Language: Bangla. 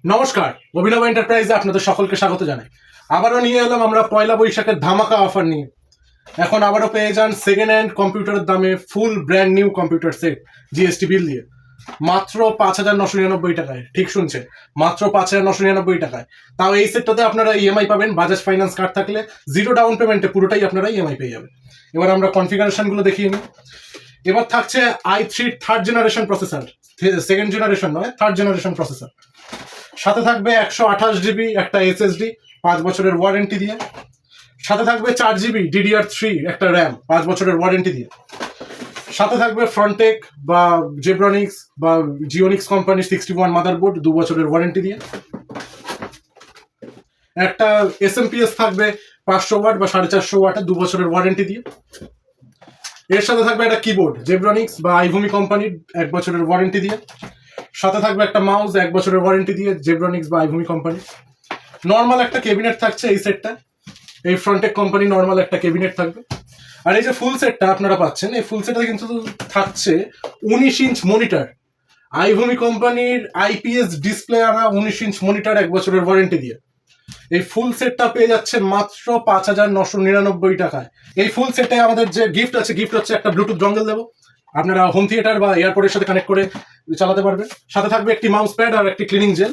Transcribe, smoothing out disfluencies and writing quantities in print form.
নমস্কার, অভিনব এন্টারপ্রাইজে আপনাদের সকলকে স্বাগত জানাই। আবারও নিয়ে এলাম আমরা পয়লা বৈশাখের ধামাকা অফার নিয়ে। এখন আবারও পেয়ে যান সেকেন্ড হ্যান্ড কম্পিউটারের দামে ফুল brand new computer set GST bill দিয়ে মাত্র 5,999 টাকায়। ঠিক শুনছেন, মাত্র 5,999 টাকায়। তাও এই সেটটাতে আপনারা ইএমআই পাবেন, বাজাজ ফাইন্যান্স কার্ড থাকলে জিরো ডাউন পেমেন্টে পুরোটাই আপনারা ইএমআই পেয়ে যাবেন। এবার আমরা কনফিগারেশনগুলো দেখিয়ে নিই। এবার থাকছে i3 third generation processor, second generation নয়, থার্ড জেনারেশন প্রসেসর। সাথে থাকবে 128 GB একটা এসএসডি 5 বছরের ওয়ারেন্টি দিয়ে। সাথে থাকবে 4 GB DDR3 একটা র্যাম 5 বছরের ওয়ারেন্টি দিয়ে। সাথে থাকবে ফ্রন্টেক বা জেব্রনিক্স বা জিওনিক্স কোম্পানির 61 মাদারবোর্ড 2 বছরের ওয়ারেন্টি দিয়ে। একটা এসএমপিএস থাকবে 500 ওয়াট বা 450 ওয়াটে 2 বছরের ওয়ারেন্টি দিয়ে। এর সাথে থাকবে একটা কিবোর্ড জেব্রনিক্স বা আইভূমি কোম্পানির 1 বছরের ওয়ারেন্টি দিয়ে। সাথে থাকবে একটা মাউস 1 বছরের ওয়ারেন্টি দিয়ে জেব্রনিক্স বা আইভূমি কোম্পানি। নর্মাল একটা ক্যাবিনেট থাকছে এই সেটটা, এই ফ্রন্টেক কোম্পানি নর্মাল একটা ক্যাবিনেট থাকবে। আর এই যে ফুল সেটটা আপনারা পাচ্ছেন, এই ফুল সেটটা কিন্তু থাকছে 19 ইঞ্চ মনিটর, আইভূমি কোম্পানির আইপিএস ডিসপ্লে আনা 19 ইঞ্চ মনিটর 1 বছরের ওয়ারেন্টি দিয়ে। এই ফুল সেটটা পেয়ে যাচ্ছে মাত্র 5,999 টাকায়। এই ফুল সেটে আমাদের যে গিফট আছে, গিফট হচ্ছে একটা ব্লুটুথ ডঙ্গল দেবো, আপনারা হোম থিয়েটার বা এয়ারপোর্টের সাথে কানেক্ট করে চালাতে পারবেন। সাথে থাকবে একটি মাউস প্যাড আর একটি ক্লিনিং জেল।